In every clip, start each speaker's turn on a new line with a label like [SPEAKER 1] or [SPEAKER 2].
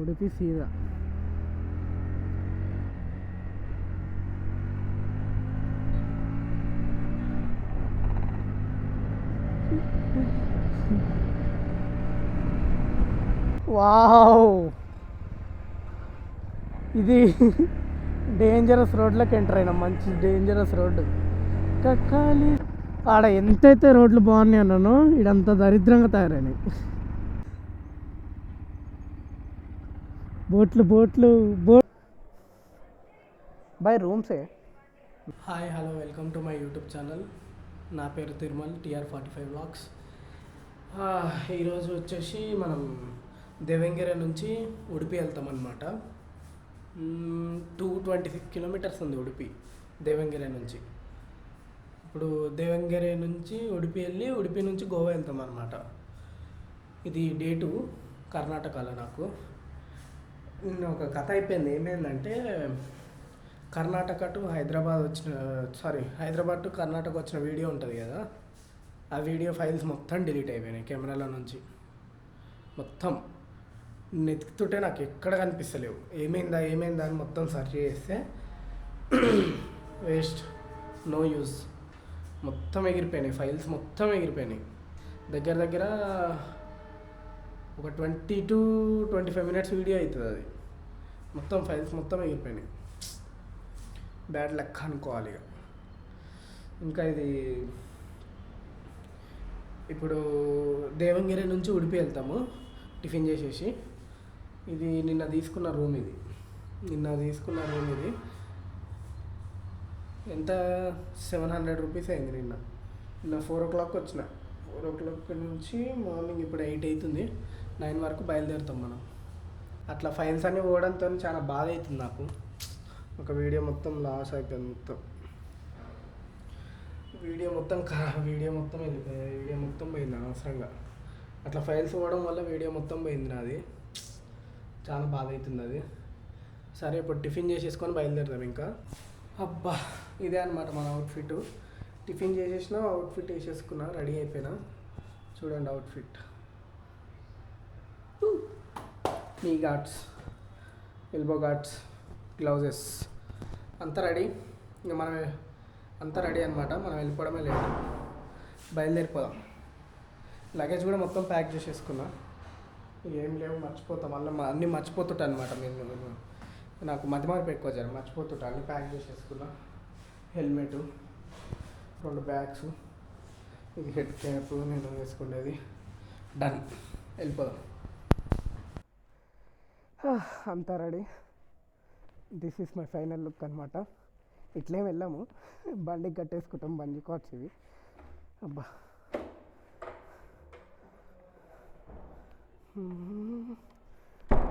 [SPEAKER 1] ఉడిపి సీదా. వావ్, ఇది dangerous రోడ్లోకి enter అయినా. మంచి డేంజరస్ రోడ్డు. కక్కాలి ఆడ ఎంతైతే రోడ్లు బాగున్నాయి అన్నానో ఇడంతా దరిద్రంగా తయారైనాయి. బోట్ బై రూమ్సే. Hi, hello, welcome to my YouTube channel. నా పేరు తిరుమల్, TR45 వ్లాగ్స్. ఈరోజు వచ్చేసి మనం దేవంగిరి నుంచి ఉడిపి వెళ్తాం అన్నమాట. 226 కిలోమీటర్స్ ఉంది ఉడిపి దేవంగిరి నుంచి. ఇప్పుడు దేవంగిరి నుంచి ఉడిపి వెళ్ళి ఉడిపి నుంచి గోవా వెళ్తాం అన్నమాట. ఇది Day 2 కర్ణాటకలో. నాకు నిన్న ఒక కథ అయిపోయింది. ఏమైందంటే కర్ణాటక టు హైదరాబాద్ టు కర్ణాటక వచ్చిన వీడియో ఉంటుంది కదా, ఆ వీడియో ఫైల్స్ మొత్తం డిలీట్ అయిపోయినాయి కెమెరాల నుంచి. మొత్తం నెతుకుతుంటే నాకు ఎక్కడ కనిపిస్తలేవు. ఏమైందా అని మొత్తం సెర్చ్ చేస్తే వేస్ట్, నో యూస్. మొత్తం ఎగిరిపోయినాయి, ఫైల్స్ మొత్తం ఎగిరిపోయినాయి. దగ్గర ఒక 20-25 మినిట్స్ వీడియో అవుతుంది అది. మొత్తం ఫైల్స్ మొత్తం ఎగిరిపోయినాయి. బ్యాడ్ లక్ అనుకోవాలి. ఇంకా ఇది ఇప్పుడు దేవంగిరి నుంచి ఉడిపి వెళ్తాము టిఫిన్ చేసేసి. ఇది నిన్న తీసుకున్న రూమ్ ఇది ఎంత 700 రూపీస్ అయింది. నిన్న 4 o'clock వచ్చిన. 4 o'clock నుంచి మార్నింగ్ ఇప్పుడు 8 అవుతుంది. 9 వరకు బయలుదేరుతాం మనం. అట్లా ఫైల్స్ అన్నీ పోవడంతో చాలా బాధ అవుతుంది నాకు. ఒక వీడియో మొత్తం లాస్ అయిపోయింది. వీడియో మొత్తం వెళ్ళిపోయింది. వీడియో మొత్తం పోయింది అనవసరంగా. అట్లా ఫైల్స్ పోవడం వల్ల వీడియో మొత్తం పోయింది నాది. చాలా బాధ అవుతుంది అది. సరే, ఇప్పుడు టిఫిన్ చేసేసుకొని బయలుదేరుతాం ఇంకా. అబ్బా, ఇదే అనమాట మన అవుట్ఫిట్. టిఫిన్ చేసేసిన, అవుట్ఫిట్ వేసేసుకున్నా, రెడీ అయిపోయినా. చూడండి అవుట్ఫిట్. నీ గార్డ్స్, ఎల్బో గార్డ్స్, గ్లౌజెస్ అంతా రెడీ. ఇంకా మనం అంతా రెడీ అనమాట. మనం వెళ్ళిపోవడమే లేదు, బయలుదేరిపోదాం. లగేజ్ కూడా మొత్తం ప్యాక్ చేసేసుకున్నా. ఏం లేవు, మర్చిపోతాం. మళ్ళీ అన్నీ మర్చిపోతుంటా అనమాట. నేను నాకు మతిమార్పు ఎక్కువ మర్చిపోతుంటా. అన్నీ ప్యాక్ చేసేసుకున్నా. హెల్మెట్, 2 బ్యాగ్స్, ఇది హెడ్ క్యాప్ నేను వేసుకునేది. డన్, వెళ్ళిపోదాం. అంతా ready. This is my final look అనమాట. ఇట్లేం వెళ్ళాము, బండికి కట్టేసుకుంటాం. బండి కార్డ్స్ ఇవి. అబ్బా,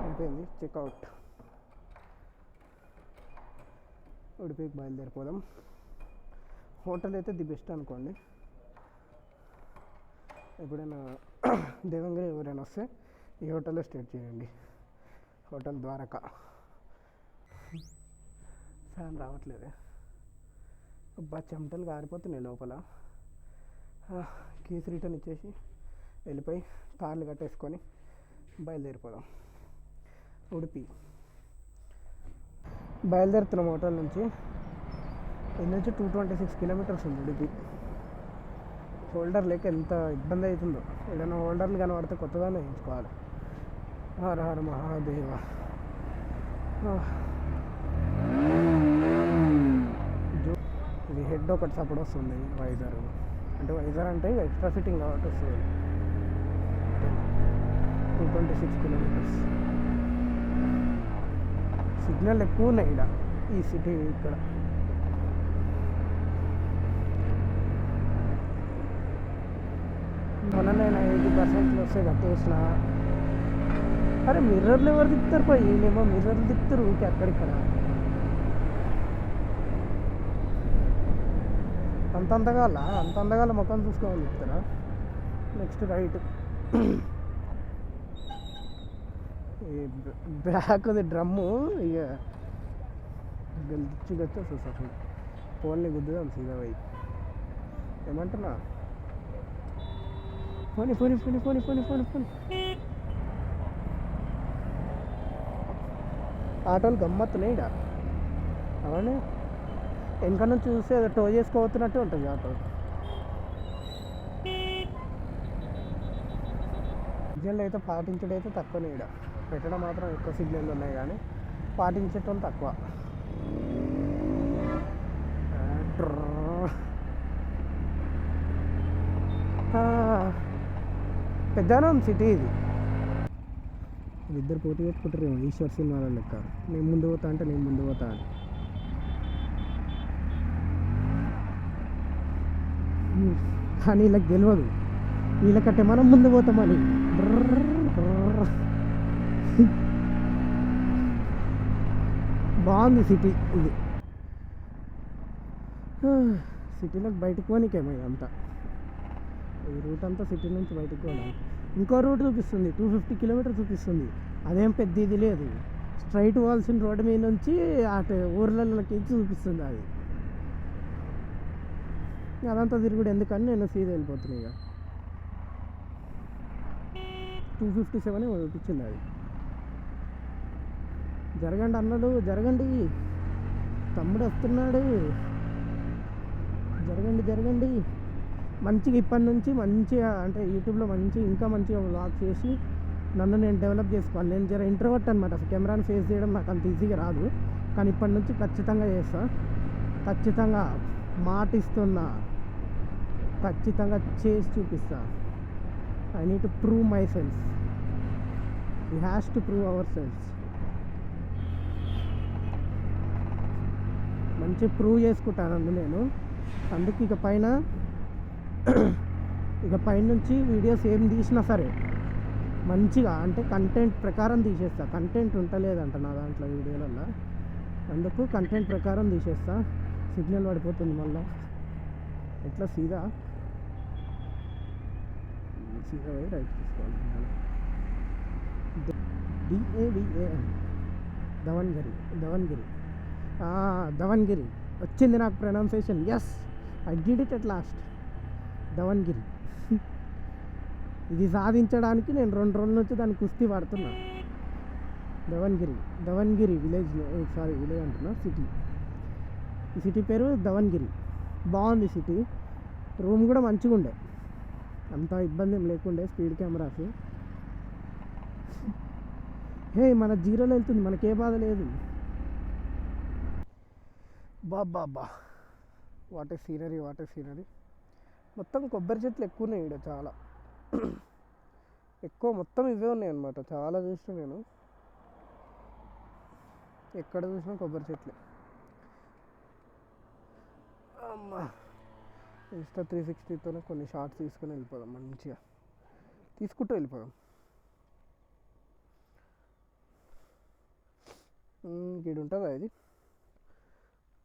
[SPEAKER 1] అయిపోయింది చెక్అవుట్. ఉడిపికి బయలుదేరిపోదాం. హోటల్ అయితే ది బెస్ట్ అనుకోండి. ఎప్పుడైనా దేవంగిరి ఎవరైనా వస్తే ఈ హోటల్లో స్టే చేయండి. హోటల్ ద్వారకా. ఫ్యాన్ రావట్లేదే. అబ్బా, చెమటలు కారిపోతున్నాయి లోపల. కీస్ రిటర్న్ ఇచ్చేసి వెళ్ళిపోయి కార్లు కట్టేసుకొని బయలుదేరిపోదాం. ఉడిపి బయలుదేరుతున్నాం హోటల్ నుంచి. ఇది నుంచి 226 కిలోమీటర్స్ ఉంది ఉడిపి. హోల్డర్ లేక ఎంత ఇబ్బంది అవుతుందో. ఏదైనా హోల్డర్లు కనబడితే కొత్తగానే వేయించుకోవాలి. హర హర మహాదేవ. ఇది హెడ్ ఒకటి సపోర్ట్ వస్తుంది. వైజర్ అంటే ఎక్స్ట్రా ఫిట్టింగ్ కాబట్టి వస్తుంది. 226 కిలోమీటర్స్. సిగ్నల్ ఎక్కువ ఉన్నాయి ఇక్కడ ఈ సిటీ. ఇక్కడ మొన్ననే 80% వస్తే కట్టేసిన. అరే, మిర్రర్లు ఎవరు తిప్పుతారు పోయి? ఈయనేమో మిర్రర్లు తిప్పుతారు ఊరికి అక్కడిక్కడ. అంత అందగాల ముఖం చూసుకోవాలి తిప్పుతారా? Next right. బ్యాక్ది డ్రమ్ము ఇక గెలిచి చూసాను. ఫోన్ని గుద్దుదాం సీదా పోయి. ఏమంటున్నా? పోనీ. ఆటోలు గమ్మత్తున్నాయి ఇక్కడ అవన్నీ వెనక నుంచి చూస్తే ఏదో టో చేసుకోవతున్నట్టు ఉంటుంది ఆటో. సిగ్నల్ అయితే పాటించడం అయితే తక్కువనే ఇక్కడ, పెట్టడం మాత్రం ఎక్కువ సిగ్నల్ ఉన్నాయి కానీ పాటించటం తక్కువ. పెద్దనం సిటీ ఇది. ఇద్దరు పోటీ పెట్టుకుంటారు ఈశ్వర్ సినిమాల లెక్క, నేను ముందు పోతా అంటే నేను ముందు పోతా అని. కానీ వీళ్ళకి తెలియదు, వీళ్ళకంటే మనం ముందు పోతామని. బాగుంది సిటీ ఇది. సిటీలోకి బయటకు పోనీకేమో అంతా, ఈ రూట్ అంతా సిటీ నుంచి బయటకు పోవడానికి. ఇంకో రూట్ చూపిస్తుంది, 250 కిలోమీటర్స్ చూపిస్తుంది. అదేం పెద్ద ఇది లేదు, స్ట్రైట్ పోవాల్సిన రోడ్డు మీద నుంచి అటు ఊర్లలోకి చూపిస్తుంది. అది అదంతా తిరుగుడు ఎందుకని నేను సీదా వెళ్ళిపోతున్నాయి. ఇక 257 చూపించింది అది. జరగండి అన్నలు, జరగండి, తమ్ముడు వస్తున్నాడు, జరగండి జరగండి. మంచిగా ఇప్పటి నుంచి మంచిగా అంటే యూట్యూబ్లో ఇంకా మంచిగా వ్లాగ్ చేసి నన్ను నేను డెవలప్ చేసుకోవాలి. నేను జర ఇంట్రోవర్ట్ అనమాట, అసలు కెమెరాని ఫేస్ చేయడం నాకు అంత ఈజీగా రాదు. కానీ ఇప్పటి నుంచి ఖచ్చితంగా చేస్తా, ఖచ్చితంగా మాటిస్తున్నా, ఖచ్చితంగా చేసి చూపిస్తా. I need to prove my self, we has to prove our self. మంచి ప్రూవ్ చేసుకుంటాను నేను. అందుకు ఇక పైనుంచి వీడియోస్ ఏం తీసినా సరే మంచిగా అంటే కంటెంట్ ప్రకారం తీసేస్తా. కంటెంట్ ఉంటలేదంట నా దాంట్లో వీడియోలలో, అందుకు కంటెంట్ ప్రకారం తీసేస్తా. సిగ్నల్ పడిపోతుంది మళ్ళీ, ఎట్లా సీదా పోయి రైట్ తీసుకోవాలి. DAVAN దవన్గిరి వచ్చింది నాకు pronunciation. Yes, I did it at last. Davangere. ఇది సాధించడానికి నేను 2 రోజుల నుంచి దాన్ని కుస్తీ పడుతున్నా. దవన్గిరి విలేజ్ అంటున్నా, సిటీ. ఈ సిటీ పేరు దవన్గిరి. బాగుంది సిటీ, రూమ్ కూడా మంచిగా ఉండే, అంత ఇబ్బంది ఏం లేకుండే. Speed cameras. హే, మన జీరోలో వెళ్తుంది, మనకే బాధ లేదు. బాబా, వాట్ ఏ సీనరీ. మొత్తం కొబ్బరి చెట్లు ఎక్కువ ఉన్నాయి ఇక్కడ, చాలా ఎక్కువ. మొత్తం ఇవే ఉన్నాయి అన్నమాట. చాలా చూసిన నేను, ఎక్కడ చూసినా కొబ్బరి చెట్లే. అమ్మా, ఇన్స్టా 360తోనే కొన్ని షార్ట్స్ తీసుకొని వెళ్ళిపోదాం, మంచిగా తీసుకుంటూ వెళ్ళిపోదాం. ఇక్కడ ఉంటుందా ఇది?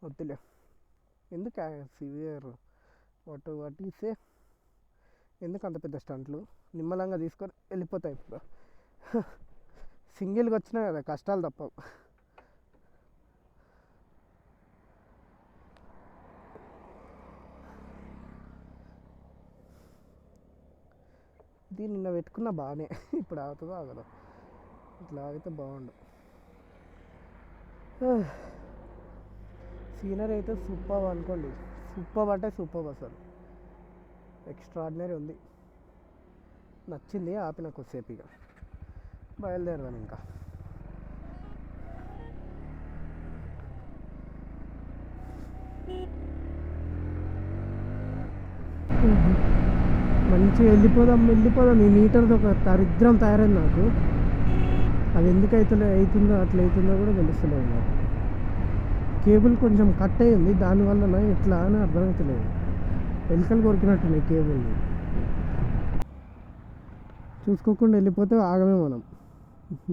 [SPEAKER 1] వద్దులే, ఎందుకు సివియర్ వాట్ ఈసే, ఎందుకు అంత పెద్ద స్టంట్లు? నిమ్మలంగా తీసుకొని వెళ్ళిపోతాయి. ఇప్పుడు సింగిల్గా వచ్చినా కదా, కష్టాలు తప్పవు. ఇది నిన్న పెట్టుకున్న బాగానే, ఇప్పుడు ఆగుతుందో ఆగదు. ఇట్లా ఆగితే బాగుండు. సీనరీ అయితే సూపర్ అనుకోండి, సూపర్ అంటే సూపర్, అసలు ఎక్స్ట్రాడినరీ ఉంది. నచ్చింది, ఆపిన కొద్దిసేపు. ఇక బయలుదేరదాం ఇంకా. మంచిగా వెళ్ళిపోదాం. ఈ మీటర్ది ఒక దరిద్రం తయారైంది నాకు. అది ఎందుకు అవుతుందో అట్లా అవుతుందో కూడా తెలుస్తలేదు నాకు. కేబుల్ కొంచెం కట్ అయ్యింది, దానివల్ల ఎట్లా అని అర్థమవుతలేదు. ఎలుకలు కొరికినట్టున్నాయి కేబుల్ని. చూసుకోకుండా వెళ్ళిపోతే ఆగమే మనం.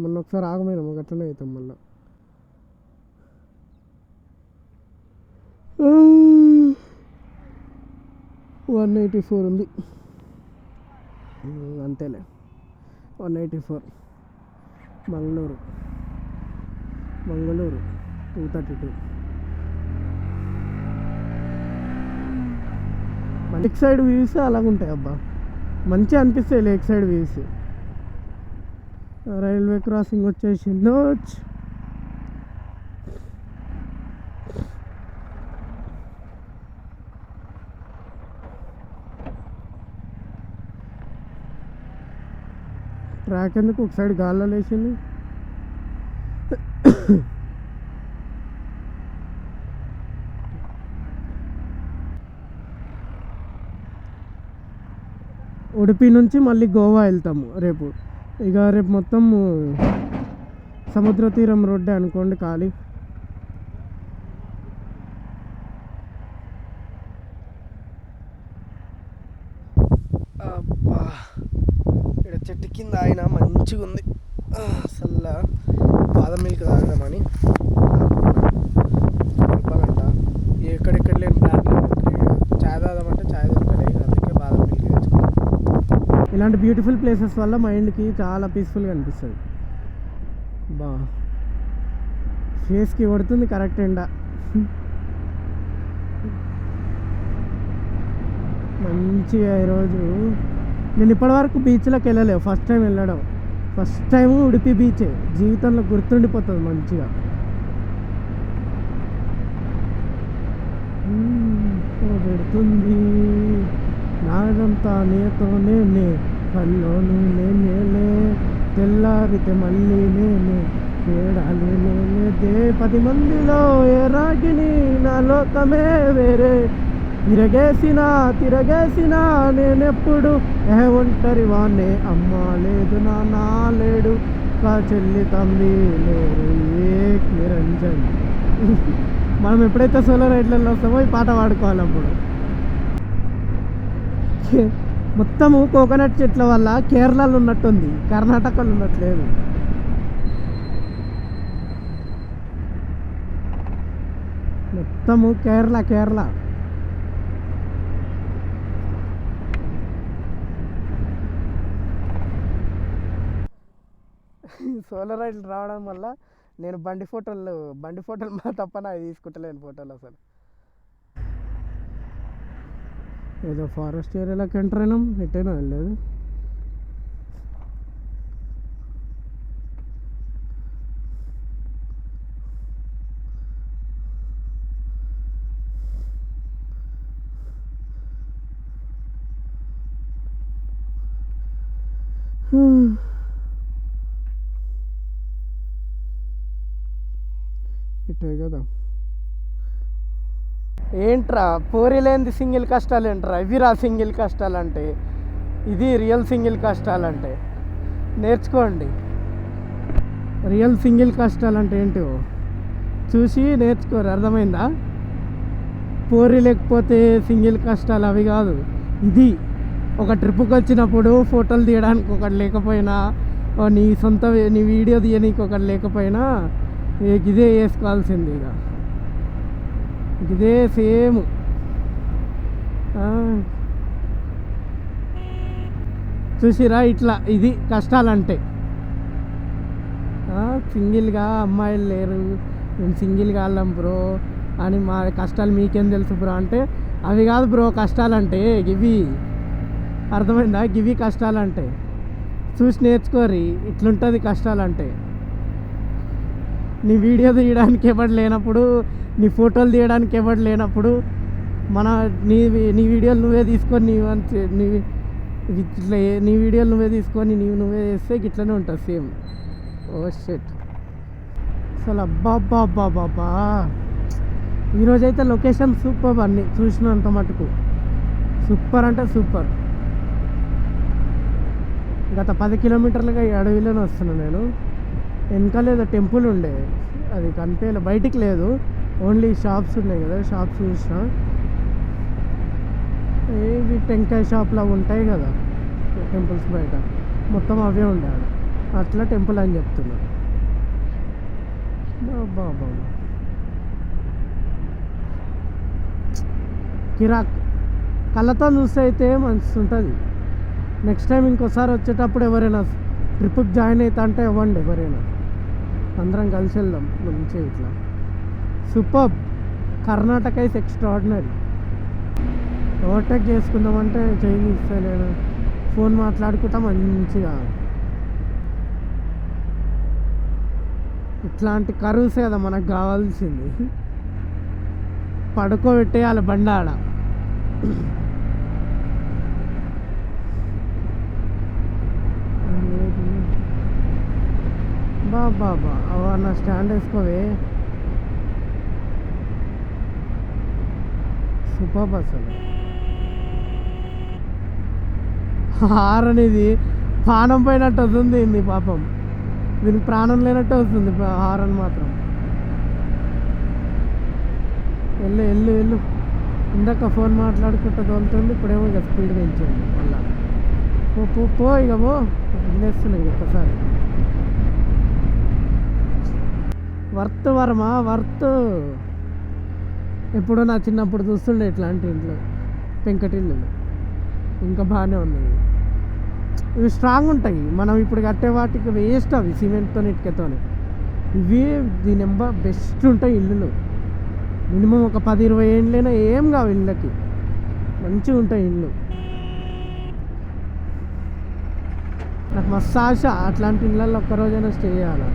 [SPEAKER 1] మొన్న ఒకసారి ఆగమైనాము, అట్లనే అవుతాం మళ్ళీ. $184 ఉంది అంతేలే. 184. మంగళూరు 232. లెగ్ సైడ్ వ్యూస్ అలాగుంటాయి అబ్బా, మంచిగా అనిపిస్తాయి leg side views. Railway crossing వచ్చేసిందో. ట్రాక్ ఎందుకు ఒక సైడ్ గాల్లో లేచింది. ఉడిపి నుంచి మళ్ళీ గోవా వెళ్తాము రేపు. ఇక రేపు మొత్తం సముద్ర తీరం రోడ్డే అనుకోండి ఖాళీ. అబ్బా, ఇక్కడ చెట్టు కింద ఆయన మంచిగా ఉంది. అసలు బాదం మిల్క్ తాగదామని చెప్పాలంట. ఎక్కడెక్కడ లేని బ్రాండ్లు చాయ్ తాగదామంటే చాయ్ దొరకలేదు, అందుకే బాదం మిల్క్ తెచ్చుకున్నాం. ఇలాంటి బ్యూటిఫుల్ ప్లేసెస్ వల్ల మైండ్కి చాలా పీస్ఫుల్గా అనిపిస్తుంది. బా ఫేస్కి కొడుతుంది కరెక్ట్ ఎండ. మంచిగా ఈరోజు నేను ఇప్పటివరకు బీచ్లోకి వెళ్ళలేవు, ఫస్ట్ టైం వెళ్ళడం. ఫస్ట్ టైం ఉడిపి బీచ్ జీవితంలో గుర్తుండిపోతుంది మంచిగా. పెడుతుంది నాదంతా నీతో నేనే, కల్లోను నేనే, తెల్లారితే మళ్ళీ నేనే, తేడాలి నేనే, 10 మందిలో ఏ రాగిని, నా లోకమే వేరే, తిరగేసినా నేనెప్పుడు ఒంటరి వాణ్ణే, అమ్మ లేదు నాన్న లేడు, కా చెల్లి తమ్మి లేరు, ఏక్ నిరంజన్. మనం ఎప్పుడైతే సోలో రైడ్లలో వస్తామో ఈ పాట పాడుకోవాలి. అప్పుడు మొత్తము కోకోనట్ చెట్ల వల్ల కేరళలో ఉన్నట్టుంది, కర్ణాటకలో ఉన్నట్లేదు. మొత్తము కేరళ. సోలో రైడ్లు రావడం వల్ల నేను బండి ఫోటోలు మా తప్ప నాకు తీసుకుంటలేను ఫోటోలు అసలు. ఏదో ఫారెస్ట్ ఏరియాలోకి ఎంటర్ అయినాం, ఎట్టైనా వెళ్ళలేదు. ఇటే కదా. ఏంట్రా పోరి లేనిది సింగిల్ కష్టాలు ఏంట్రా? ఇవిరా సింగిల్ కష్టాలు అంటే, ఇది రియల్ సింగిల్ కష్టాలు అంటే. నేర్చుకోండి, రియల్ సింగిల్ కష్టాలు అంటే ఏంటో చూసి నేర్చుకోరు, అర్థమైందా? పోరి లేకపోతే సింగిల్ కష్టాలు అవి కాదు. ఇది ఒక ట్రిప్కి వచ్చినప్పుడు ఫోటోలు తీయడానికి ఒకటి లేకపోయినా, నీ వీడియో తీయడానికి ఒకటి లేకపోయినా, ఇదే వేసుకోవాల్సింది. ఇక ఇదే సేమ్. చూసిరా ఇట్లా, ఇది కష్టాలంటే. సింగిల్గా అమ్మాయిలు లేరు, మేము సింగిల్గా వెళ్ళాం బ్రో అని, మా కష్టాలు మీకేం తెలుసు బ్రో అంటే, అవి కాదు బ్రో కష్టాలంటే, గివి. అర్థమైందా? గివి కష్టాలంటే. చూసి నేర్చుకోరి, ఇట్లుంటుంది కష్టాలంటే. నీ వీడియో తీయడానికి ఎవరు లేనప్పుడు, నీ ఫోటోలు తీయడానికి ఎవరు లేనప్పుడు, నీ వీడియోలు నువ్వే తీసుకొని నీ వీడియోలు నువ్వే తీసుకొని నువ్వే చేస్తే ఇట్లనే ఉంటుంది సేమ్. ఓ షిట్ అసలు. అబ్బా ఈరోజైతే లొకేషన్ సూపర్, అన్నీ చూసినంత మటుకు సూపర్ అంటే సూపర్. గత 10 కిలోమీటర్లుగా ఈ అడవిలోనే వస్తున్నాను నేను. వెనకాల ఏదో టెంపుల్ ఉండే, అది కనిపించలే, బయటికి లేదు, ఓన్లీ షాప్స్ ఉన్నాయి కదా, షాప్స్ చూసిన. ఏవి టెంకాయ షాప్లో ఉంటాయి కదా టెంపుల్స్ బయట, మొత్తం అవే ఉండే ఆడ. అట్లా టెంపుల్ అని చెప్తున్నా. బాబా కిరాక్, కళ్ళతో చూస్తే అయితే మంచి ఉంటుంది. నెక్స్ట్ టైం ఇంకోసారి వచ్చేటప్పుడు ఎవరైనా ట్రిప్కి జాయిన్ అవుతా అంటే ఇవ్వండి, ఎవరైనా అందరం కలిసి వెళ్దాం మంచిగా ఇట్లా. Super. Karnataka is extraordinary. Overtake చేసుకుందామంటే చేంజ్ ఇస్తే నేను ఫోన్ మాట్లాడుకుంటా మంచిగా. ఇట్లాంటి కరువుసే కదా మనకు కావాల్సింది. పడుకోబెట్టేయాలి బండి ఆడ. లేదు బాబా నా స్టాండ్ వేసుకోవే. సూపర్ అసలు. హార్ అనేది ప్రాణం పోయినట్టు వస్తుంది ఏంది పాపం, దీనికి ప్రాణం లేనట్టు వస్తుంది హారన్ మాత్రం. వెళ్ళు వెళ్ళు వెళ్ళు. ఇందాక ఫోన్ మాట్లాడుకుంటూ తోలుతుండే, ఇప్పుడేమో ఇక స్పీడ్ పెంచండి మళ్ళా. పో ఇక పో, వదిలేస్తున్నాయి ఒక్కసారి. Worth Varma worth. ఎప్పుడో నా చిన్నప్పుడు చూస్తుండే ఇట్లాంటి ఇంట్లో పెంకటిల్లు, ఇంకా బాగానే ఉన్నాయి. ఇవి స్ట్రాంగ్ ఉంటాయి. మనం ఇప్పుడు కట్టే వాటికి వేస్ట్ అవి సిమెంట్తో ఇటుకతో. ఇవి దీని బెస్ట్ ఉంటాయి ఇల్లులు. మినిమం ఒక 10-20 ఏళ్ళైనా ఏం కావు ఇళ్ళకి, మంచిగా ఉంటాయి ఇల్లు. నాకు మస్తు ఆశ అట్లాంటి ఇళ్ళల్లో ఒక్కరోజైనా స్టే చేయాలి.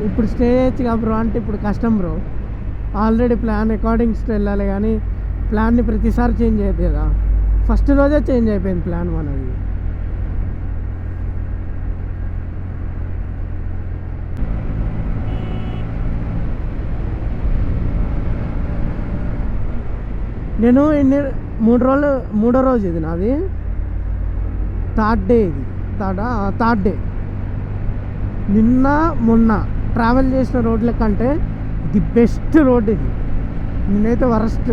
[SPEAKER 1] ఇప్పుడు స్టే చేయొచ్చు కదా బ్రో అంటే ఇప్పుడు కష్టం బ్రో. ఆల్రెడీ ప్లాన్ అకార్డింగ్స్ వెళ్ళాలి, కానీ ప్లాన్ని ప్రతిసారి చేంజ్ చేయదు కదా. ఫస్ట్ రోజే చేంజ్ అయిపోయింది ప్లాన్ మనది. నేను మూడో రోజు ఇది నాది, థర్డ్ డే. ఇది థర్డ్ డే. నిన్న మొన్న ట్రావెల్ చేసిన రోడ్ల కంటే ది బెస్ట్ రోడ్ ఇది. నేనైతే వరస్ట్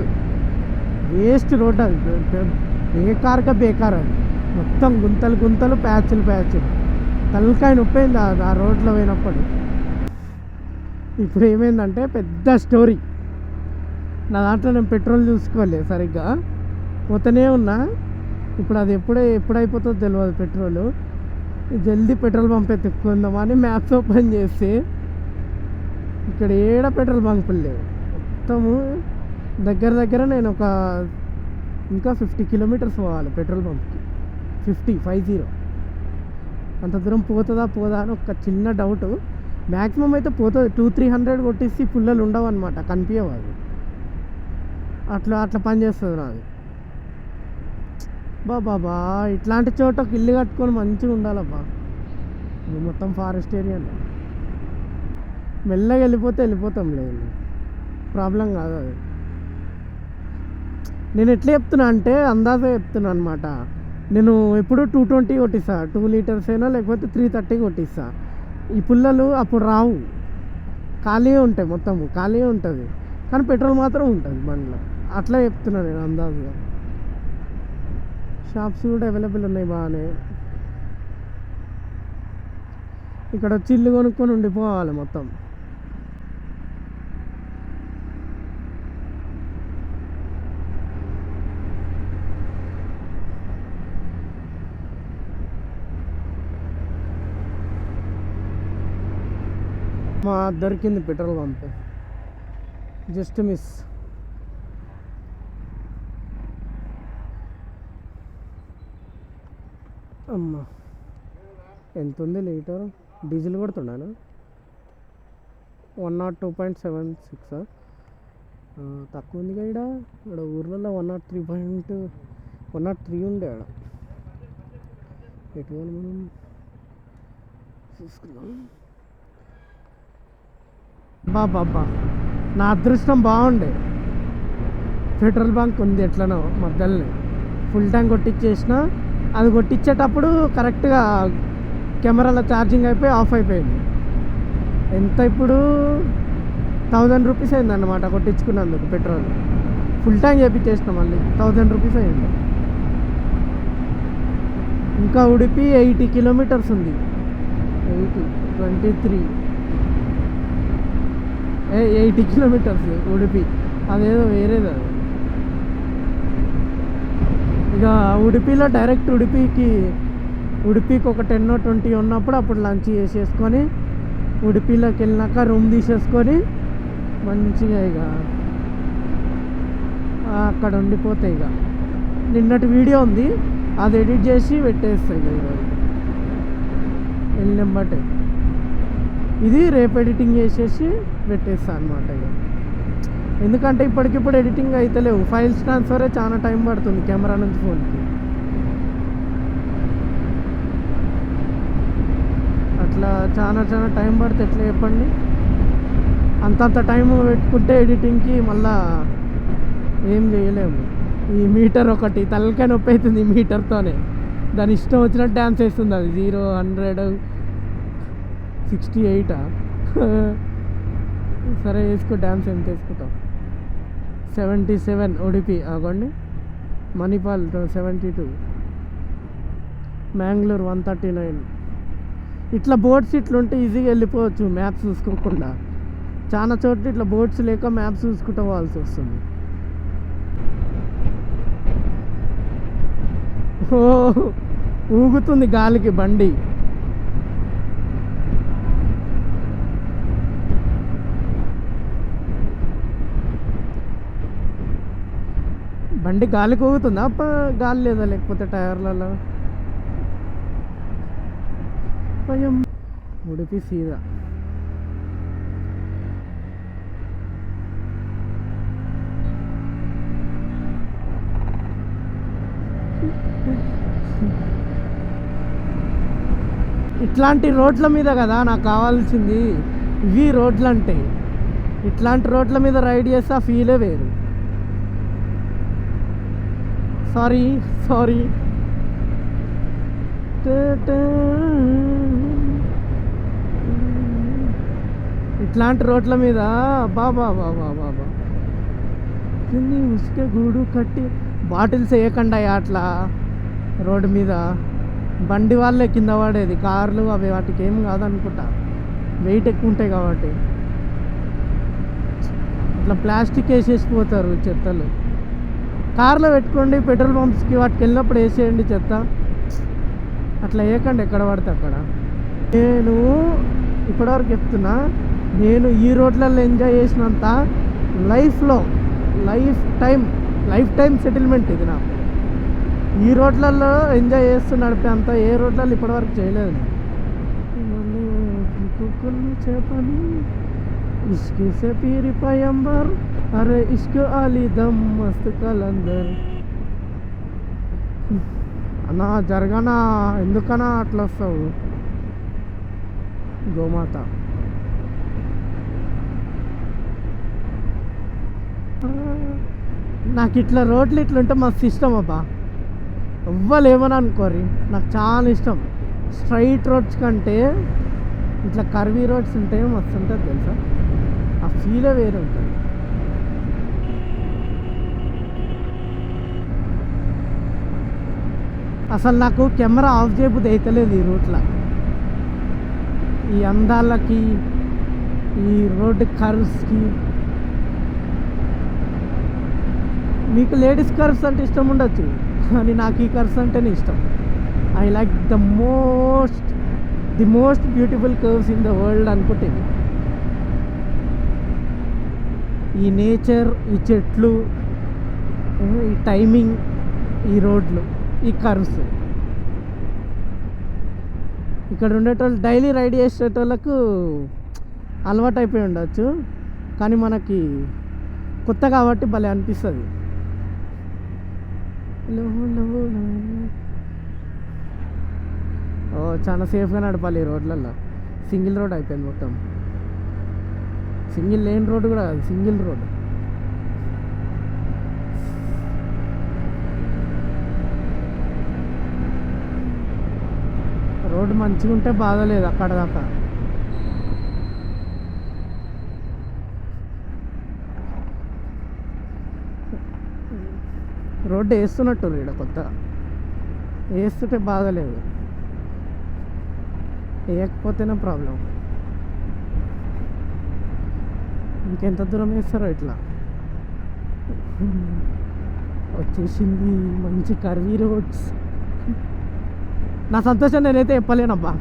[SPEAKER 1] వేస్ట్ రోడ్ అది, బేకార్ అది. మొత్తం గుంతలు గుంతలు, ప్యాచ్లు. తలకాయ నొప్పైంది ఆ రోడ్లో పోయినప్పుడు. ఇప్పుడు ఏమైందంటే పెద్ద స్టోరీ. నా దాంట్లో నేను పెట్రోల్ చూసుకోలేదు సరిగ్గా, పోతూనే ఉన్నా. ఇప్పుడు అది ఎప్పుడైపోతుందో తెలియదు పెట్రోలు. జల్దీ పెట్రోల్ బంప్ ఎత్తుక్కుందామని మ్యాప్స్ ఓపెన్ చేస్తే ఇక్కడ ఏడ పెట్రోల్ బంకులు లేవు. మొత్తము దగ్గర నేను ఇంకా 50 కిలోమీటర్స్ పోవాలి పెట్రోల్ బంప్కి. 50 అంత దూరం పోదా అని ఒక చిన్న డౌట్. మ్యాక్సిమం అయితే పోతుంది, 200-300 కొట్టేసి పుల్లలు ఉండవు అనమాట, కనిపించవు అది. అట్లా పని చేస్తుంది నాది. బాబా ఇట్లాంటి చోట ఒక ఇల్లు కట్టుకొని మంచిగా ఉండాలబ్బా. ఇది మొత్తం ఫారెస్ట్ ఏరియానే. మెల్లగా వెళ్ళిపోతాం, లేదు ప్రాబ్లం కాదు అది. నేను ఎట్లా చెప్తున్నా అంటే అందాజే చెప్తున్నా అనమాట. నేను ఎప్పుడు 220 కొట్టిస్తా, 2 లీటర్స్ అయినా లేకపోతే 330 కొట్టిస్తా. ఈ పుల్లలు అప్పుడు రావు, ఖాళీగా ఉంటాయి, మొత్తం ఖాళీగా ఉంటుంది, కానీ పెట్రోల్ మాత్రం ఉంటుంది బండిలో. అట్లా చెప్తున్నా నేను అందాజుగా. షాప్స్ కూడా అవైలబుల్ ఉన్నాయి బాగానే. ఇక్కడ వచ్చి ఇల్లు కొనుక్కొని ఉండిపోవాలి మొత్తం. దొరికింది పెట్రోల్ పంప్, జస్ట్ మిస్. అమ్మా ఎంత ఉంది లీటర్ డీజిల్ కొడుతున్నాను? 102.76. తక్కువ ఉంది కదా. ఇక్కడ ఊర్లలో 103 ఉండే ఆడ. ఎటువంటి మనం చూసుకుందాం. బాబా నా అదృష్టం బాగుండే, పెట్రోల్ బంక్ ఉంది ఎట్లనో మధ్యలోనే. ఫుల్ ట్యాంక్ కొట్టించేసిన. అది కొట్టించేటప్పుడు కరెక్ట్గా కెమెరాలో ఛార్జింగ్ అయిపోయి ఆఫ్ అయిపోయింది. ఎంత ఇప్పుడు 1000 రూపీస్ అయింది అన్నమాట కొట్టించుకున్నందుకు పెట్రోల్. ఫుల్ ట్యాంక్ చేయించేసిన మళ్ళీ 1000 రూపీస్ అయింది. ఇంకా ఉడిపి 80 కిలోమీటర్స్ ఉంది. 80 కిలోమీటర్స్ ఉడిపి. అదేదో వేరేది అది. ఇక ఉడిపిలో డైరెక్ట్ ఉడిపికి ఒక 10-20 ఉన్నప్పుడు అప్పుడు లంచ్ చేసేసుకొని ఉడిపిలోకి వెళ్ళినాక రూమ్ తీసేసుకొని మంచిగా ఇక అక్కడ ఉండిపోతాయి. ఇక నిన్నటి వీడియో ఉంది, అది ఎడిట్ చేసి పెట్టేస్తాయి ఈరోజు వెళ్ళినమ్మటే. ఇది రేపు ఎడిటింగ్ చేసేసి పెట్టేస్తాను అనమాట. ఇక ఎందుకంటే ఇప్పటికిప్పుడు ఎడిటింగ్ అయితే లేవు, ఫైల్స్ ట్రాన్స్ఫరే చాలా టైం పడుతుంది కెమెరా నుంచి ఫోన్కి. అట్లా
[SPEAKER 2] ఇట్లా చాలా చాలా టైం పడుతుంది. ఎట్లా చెప్పండి, అంతంత టైం పెట్టుకుంటే ఎడిటింగ్కి మళ్ళా ఏం చేయలేము. ఈ మీటర్ ఒకటి తలకాయ నొప్పి అవుతుంది ఈ మీటర్తోనే. దాని ఇష్టం వచ్చినట్టు డ్యాన్స్ వేస్తుంది అది. 0, 100, 68 సరే వేసుకో డ్యాన్స్. ఎంత వేసుకుంటాం? 77 ఉడిపి అవ్వండి. మణిపాల్ 72, మ్యాంగ్లూర్ 139. ఇట్లా బోట్స్ ఇట్లుంటే ఈజీగా వెళ్ళిపోవచ్చు మ్యాప్స్ చూసుకోకుండా. చాలా చోట్ల ఇట్లా బోట్స్ లేక మ్యాప్స్ చూసుకుంటూ పోవాల్సి వస్తుంది. ఓ ఊగుతుంది గాలికి బండి. బండి గాలికి ఊగుతుందా? గాలి లేదా లేకపోతే టైర్లలో? భయం. ఉడిపి సీదా. ఇట్లాంటి రోడ్ల మీద కదా నాకు కావాల్సింది. ఇవి రోడ్లు అంటే ఇట్లాంటి రోడ్ల మీద రైడ్ చేస్తే ఆ ఫీలే వేరు. సారీ ఇట్లాంటి రోడ్ల మీద బాబా ఉసుకే గూడు కట్టి బాటిల్స్ వేయకుండా అట్లా రోడ్డు మీద బండి వాళ్ళే కింద పడేది. కార్లు అవి వాటికి ఏం కాదనుకుంటా, వెయిట్ ఎక్కువ ఉంటాయి కాబట్టి. ఇట్లా ప్లాస్టిక్ వేసేసిపోతారు చెత్తలు. కార్లో పెట్టుకోండి, పెట్రోల్ పంప్స్కి వాటికి వెళ్ళినప్పుడు వేసేయండి చెత్త. అట్లా వేయకండి ఎక్కడ పడితే అక్కడ. నేను ఇప్పటివరకు చెప్తున్నా, నేను ఈ రోడ్లలో ఎంజాయ్ చేసినంత లైఫ్లో లైఫ్ టైం సెటిల్మెంట్ ఇది నాకు. ఈ రోడ్లలో ఎంజాయ్ చేస్తూ నడిపే అంత ఏ రోడ్లలో ఇప్పటివరకు చేయలేదు. చెప్పని ఇష్క్ సే పీరి పయంబర్, అరే ఇష్క్ అలీ దమ్ మస్త్ కలందర్. అన్నా జరగనా, ఎందుకన్నా అట్లా వస్తావు గోమాత. నాకు ఇట్లా రోడ్లు ఇట్లుంటే మస్తు ఇష్టం అబ్బా. ఎవ్వలేమని అనుకోరి, నాకు చాలా ఇష్టం. స్ట్రైట్ రోడ్స్ కంటే ఇట్లా కర్వీ రోడ్స్ ఉంటే మస్తు ఉంటుంది తెలుసా. ఆ ఫీలే వేరే ఉంటుంది. అసలు నాకు కెమెరా ఆఫ్ చేయబుద్ధి అవుతలేదు ఈ రూట్లో. ఈ అందాలకి, ఈ రోడ్డు కర్వ్స్కి. మీకు లేడీస్ కర్వ్స్ అంటే ఇష్టం ఉండొచ్చు, కానీ నాకు ఈ కర్వ్స్ అంటేనే ఇష్టం. I like the most beautiful curves in the world అనుకుంటే ఈ నేచర్, ఈ చెట్లు, ఈ టైమింగ్, ఈ రోడ్లు, ఈ కర్వ్స్. ఇక్కడ ఉండేటోళ్ళు డైలీ రైడ్ చేసేటోళ్ళకు అలవాటు అయిపోయి ఉండొచ్చు, కానీ మనకి కొత్త కాబట్టి భలే అనిపిస్తుంది. ఓ చాలా సేఫ్గా నడపాలి ఈ రోడ్లలో. సింగిల్ రోడ్ అయిపోయింది మొత్తం. సింగిల్ లేన్ రోడ్ కూడా కాదు, సింగిల్ రోడ్. రోడ్డు మంచిగా ఉంటే బాధ లేదు అక్కడ దాకా. రోడ్డు వేస్తున్నట్టు ఇక్కడ కొత్త వేస్తుంటే బాధలేదు, వేయకపోతేనే ప్రాబ్లం. ఇంకెంత దూరం వేస్తారో ఇట్లా. వచ్చేసింది మంచి కర్వీ రోడ్స్. నా సంతోషం నేనైతే చెప్పలేనబ్బా.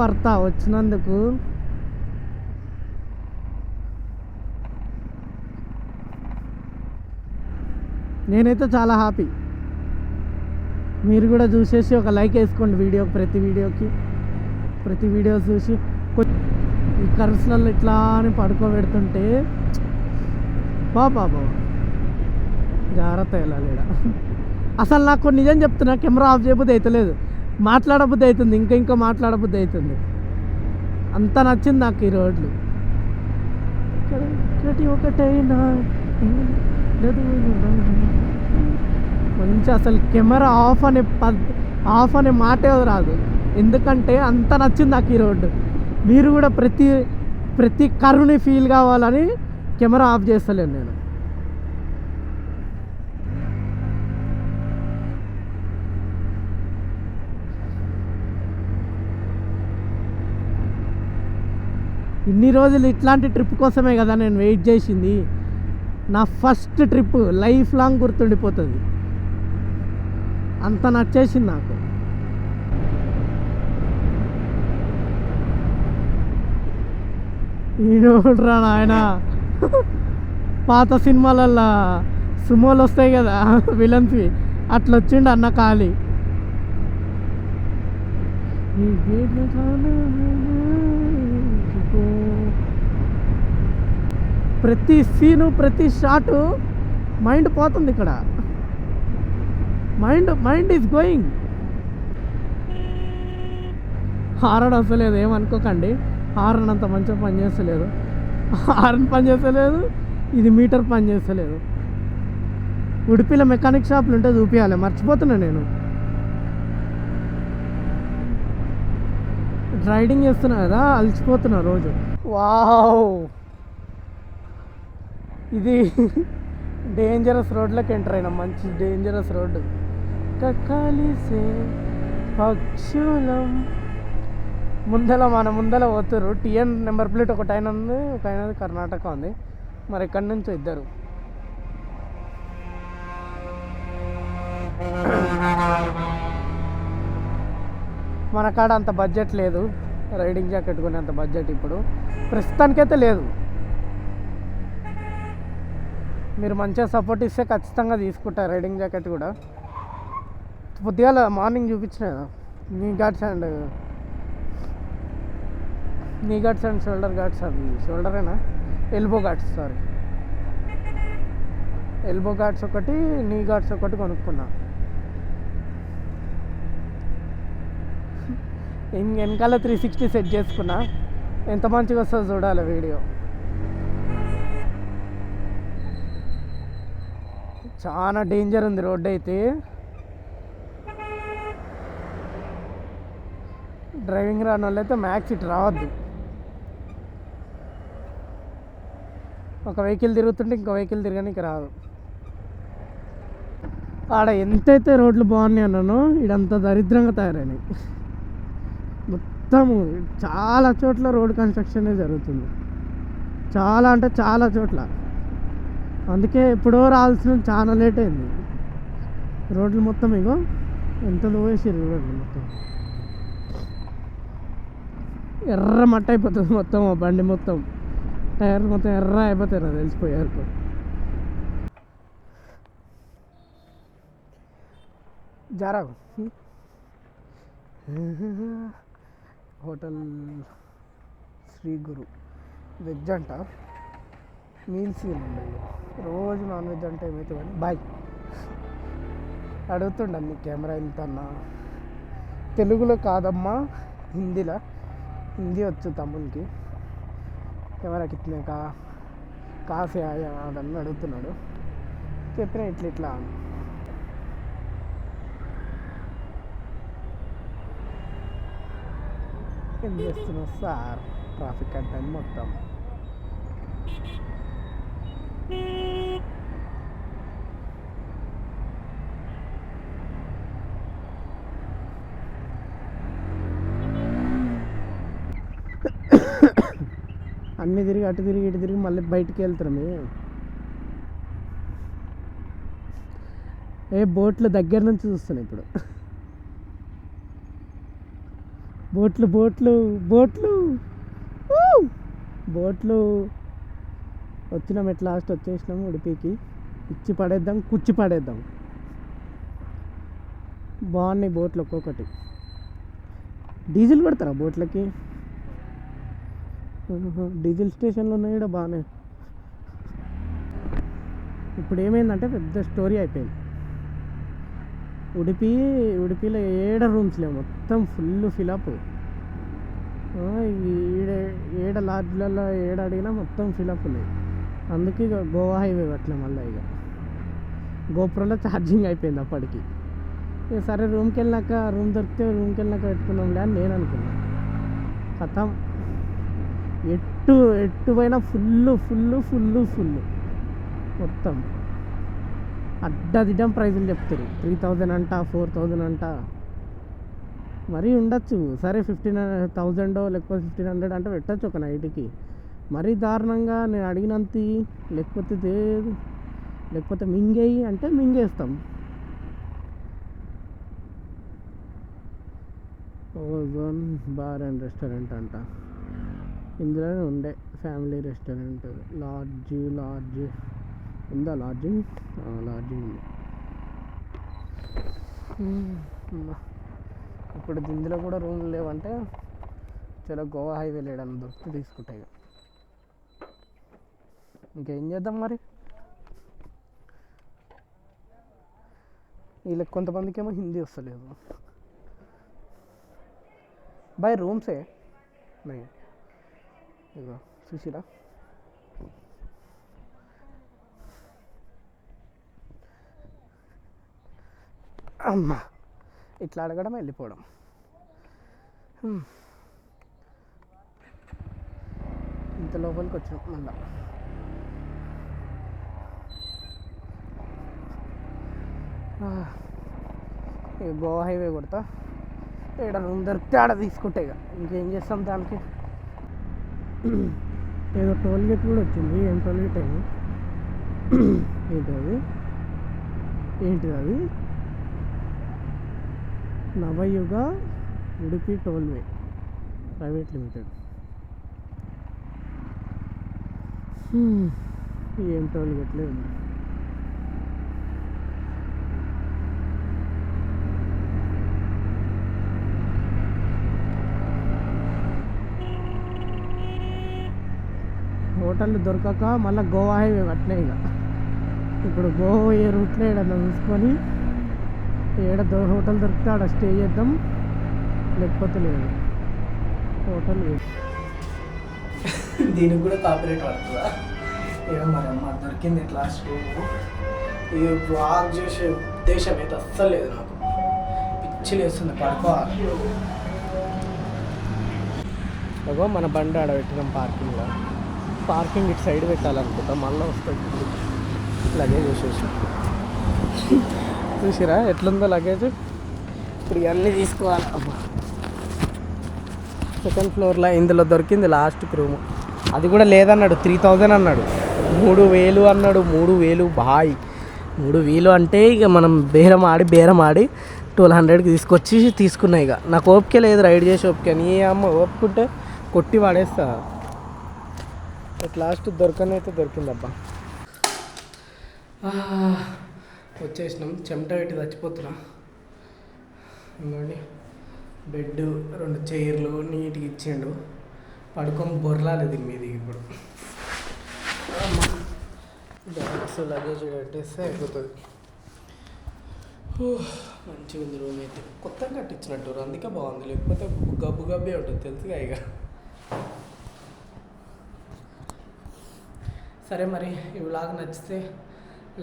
[SPEAKER 2] వర్తా వచ్చినందుకు. నేనైతే చాలా హ్యాపీ. మీరు కూడా చూసేసి ఒక లైక్ వేసుకోండి వీడియోకి, ప్రతి వీడియో చూసి. ఈ కర్వ్స్లలో ఇట్లా అని పడుకోబెడుతుంటే బాబా జాగ్రత్త వెళ్ళాలి. అసలు నాకు నిజం చెప్తున్నా, కెమెరా ఆఫ్ చేయబుద్ధి అవుతలేదు, మాట్లాడబుద్ధి అవుతుంది, ఇంకా మాట్లాడబుద్ధి అవుతుంది. అంత నచ్చింది నాకు ఈ రోడ్లు. ఒకటైనా మంచి అసలు కెమెరా ఆఫ్ అనే మాటే రాదు, ఎందుకంటే అంత నచ్చింది నాకు ఈ రోడ్డు. మీరు కూడా ప్రతి కరుని ఫీల్ కావాలని కెమెరా ఆఫ్ చేస్తలేను నేను. ఇన్ని రోజులు ఇట్లాంటి ట్రిప్ కోసమే కదా నేను వెయిట్ చేసింది. నా ఫస్ట్ ట్రిప్ లైఫ్ లాంగ్ గుర్తుండిపోతుంది, అంత నచ్చేసింది నాకు. ఈడోడ్రా నాయన, పాత సినిమాలల్లో సుమోలు వస్తాయి కదా విలన్స్వి, అట్లా వచ్చిండు అన్న ఖాళీ. ప్రతి సీను ప్రతి షాటు మైండ్ పోతుంది ఇక్కడ, మైండ్ ఈజ్ గోయింగ్. హారన్ వస్తలేదు ఏమనుకోకండి, హారన్ అంత మంచిగా పనిచేస్తలేదు, హారన్ పనిచేస్తలేదు, ఇది మీటర్ పనిచేస్తలేదు. ఉడిపిలో మెకానిక్ షాపులు ఉంటే చూపించాలి, మర్చిపోతున్నా నేను. రైడింగ్ చేస్తున్నా కదా, అలసిపోతున్నా రోజు. వావ్, ఇది డేంజరస్ రోడ్లోకి ఎంటర్ అయినా, మంచి డేంజరస్ రోడ్డు. కలిసే పక్షులం మన ముందర పోతారు. టీఎన్ నెంబర్ ప్లేట్ ఒకటి ఆయన ఉంది, ఒక ఆయన కర్ణాటక ఉంది, మరి ఎక్కడి నుంచో ఇద్దరు. మన కాడ అంత బడ్జెట్ లేదు రైడింగ్ జాకెట్ కొనే అంత బడ్జెట్ ఇప్పుడు ప్రస్తుతానికైతే లేదు. మీరు మంచిగా సపోర్ట్ ఇస్తే ఖచ్చితంగా తీసుకుంటారు రైడింగ్ జాకెట్ కూడా. పొద్దుగాల మార్నింగ్ చూపించిన కదా, నీ గార్డ్స్ అండ్ షోల్డర్ గార్డ్స్, అవి షోల్డరేనా, elbow guards, sorry elbow guards ఒకటి, నీ గార్డ్స్ ఒకటి కొనుక్కున్నా. వెనకాల 360 సెట్ చేసుకున్నా, ఎంత మంచిగా వస్తుందో చూడాలి వీడియో. చాలా డేంజర్ ఉంది రోడ్ అయితే. డ్రైవింగ్ రాని వాళ్ళు అయితే మ్యాక్స్ ఇటు రావద్దు. ఒక వెహికల్ తిరుగుతుంటే ఇంకో వెహికల్ తిరగడానికి రాదు. ఆడ ఎంతైతే రోడ్లు బాగున్నాయి అన్నానో ఇడంతా దరిద్రంగా తయారైనాయి. మొత్తము చాలా చోట్ల రోడ్ కన్స్ట్రక్షనే జరుగుతుంది, చాలా అంటే చాలా చోట్ల. అందుకే ఎప్పుడో రావాల్సిన చాలా లేట్ అయింది. రోడ్లు మొత్తం ఇగో ఎంత దోవేసారు రోడ్లు మొత్తం, ఎర్ర మట్ట అయిపోతుంది మొత్తం. ఆ బండి మొత్తం టైర్లు మొత్తం ఎర్ర అయిపోతాయి, నాకు తెలిసిపోయారు. Zara hotel Shri Guru veg అంట, మీల్స్ ఉండదు. రోజు నాన్ వెజ్ అంటే ఏమైతే కానీ బాయ్ అడుగుతుండ నీ కెమెరా వెళ్తున్నా. తెలుగులో కాదమ్మా, హిందీలో, హిందీ వచ్చు తమ్మునికి. కెమెరా కిత్నే కాసే ఆయా అదన్నీ అడుగుతున్నాడు. చెప్పిన ఇట్లా ఏం చేస్తున్నావు సార్, ట్రాఫిక్ అంటే మొత్తం. అన్నీ తిరిగి అటు తిరిగి ఇటు తిరిగి మళ్ళీ బయటికి వెళ్తున్నాం. బోట్లు దగ్గర నుంచి చూస్తున్నాయి ఇప్పుడు. బోట్లు బోట్లు బోట్లు బోట్లు వచ్చినాం. ఎట్ లాస్ట్ వచ్చేసినాము ఉడిపికి. ఇచ్చి పడేద్దాం, కుచ్చి పడేద్దాం. బాగున్నాయి బోట్లు ఒక్కొక్కటి. డీజిల్ పెడతారా బోట్లకి? డీజిల్ స్టేషన్లు ఉన్నాయి కూడా బాగానే. ఇప్పుడు ఏమైందంటే పెద్ద స్టోరీ అయిపోయింది. ఉడిపిలో రూమ్స్ లేవు, మొత్తం ఫుల్ ఫిలప్. ఏడ లాడ్జ్లలో అడిగినా మొత్తం ఫిలప్ ఉన్నాయి. అందుకే ఇక గోవా హైవే అట్లా మళ్ళీ ఇక గోప్రోలో ఛార్జింగ్ అయిపోయింది అప్పటికి. ఇక సరే రూమ్ దొరికితే రూమ్కి వెళ్ళినాక పెట్టుకుందాంలే అని నేను అనుకున్నా. కథం ఎట్టు పోయినా ఫుల్ మొత్తం అడ్డదిడ్డం ప్రైజులు చెప్తారు. 3000 అంట, 4000 అంట, మరీ ఉండొచ్చు. సరే 15,000 లేకపోతే 1500 అంటే పెట్టచ్చు ఒక నైట్కి. మరీ దారుణంగా నేను అడిగినంత లేకపోతే మింగేయి అంటే మింగేస్తాం. ఓజోన్ బార్ అండ్ రెస్టారెంట్ అంట, ఇందులోనే ఉండే ఫ్యామిలీ రెస్టారెంట్. లాడ్జ్ ఉందా? లాడ్జింగ్ ఉంది. ఇప్పుడు ఇందులో కూడా రూమ్లు లేవంటే చలో గోవా హైవే లేడని దొరికి తీసుకుంటాయి. ఇంకేం చేద్దాం మరి. వీళ్ళకి కొంతమందికి ఏమో హిందీ వస్తలేదు. బాయ్ రూమ్సే ఇగో చూసిరా. అమ్మా ఇట్లా అడగడం వెళ్ళిపోవడం. ఇంత లోపలికి వచ్చినాం మళ్ళా. ఇక గోవా హైవే కొడతా, ఇక్కడ రూమ్ దొరికితే ఆడ తీసుకుంటే ఇక ఇంకేం చేస్తాం దానికి. ఏదో టోల్ గేట్ కూడా వచ్చింది. ఏం టోల్ గేట్ ఏమో, ఏంటిది అది నవయుగ ఉడిపి టోల్వే ప్రైవేట్ లిమిటెడ్. ఏం టోల్ గేట్లే ఉంది. హోటల్ దొరకక మళ్ళీ గోవా హైవే అట్లే ఇక. ఇప్పుడు గోవా ఏ రూట్లో ఏడన్నా చూసుకొని హోటల్ దొరికితే ఆడ స్టే చేద్దాం, లేకపోతే లేదు. హోటల్
[SPEAKER 1] దీనికి కూడా కాపీరైట్ పడుతుందా? ఏమో మరి అమ్మ దొరికింది లాస్ట్ రూమ్. ఇది బ్లాగ్ చేసే ఉద్దేశం అయితే అస్సలు లేదు నాకు. పిచ్చి లేస్తుంది, పడుకోవాలి.
[SPEAKER 2] అగో మన బండి ఆడ పెట్టినాం పార్కింగ్లో. పార్కింగ్ ఇటు సైడ్ పెట్టాలనుకుంటాం, మళ్ళీ వస్తుంది లగేజ్ వచ్చేసి. చూసిరా ఎట్లుందో లగేజ్. ఇప్పుడు ఇవన్నీ తీసుకోవాలి. సెకండ్ ఫ్లోర్లో ఇందులో దొరికింది లాస్ట్కి రూము. అది కూడా లేదన్నాడు, 3000 అన్నాడు. 3000 అన్నాడు. 3000 బాయ్. 3000 అంటే ఇక మనం బేరం ఆడి 1200కి తీసుకున్నాయి. ఇక నాకు ఓపిక లేదు రైడ్ చేసి ఓపిక. నీ అమ్మ ఓపుకుంటే కొట్టి వాడేస్తా. లాస్ట్ దొరికిందబ్బా.
[SPEAKER 1] వచ్చేసినాం. చెమట పెట్టి చచ్చిపోతున్నా. ఇంకోండి బెడ్, 2 చైర్లు నీట్గా ఇచ్చిండు. పడుకొని బొర్లాలి దీని మీద. ఇప్పుడు బ్యాగ్స్ లగేజ్ పెట్టేస్తే అయిపోతుంది. మంచిగా ఉంది రూమ్ అయితే. కొత్తగా కట్టించినట్టు అందుకే బాగుంది, లేకపోతే గబ్బే ఉంటుంది తెలుసుగా ఇక. సరే మరి ఈ వ్లాగ్ నచ్చితే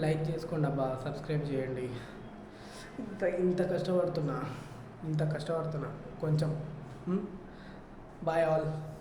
[SPEAKER 1] లైక్ చేసుకోండి అబ్బా, సబ్స్క్రైబ్ చేయండి. ఇంత కష్టపడుతున్నా కొంచెం. Bye all.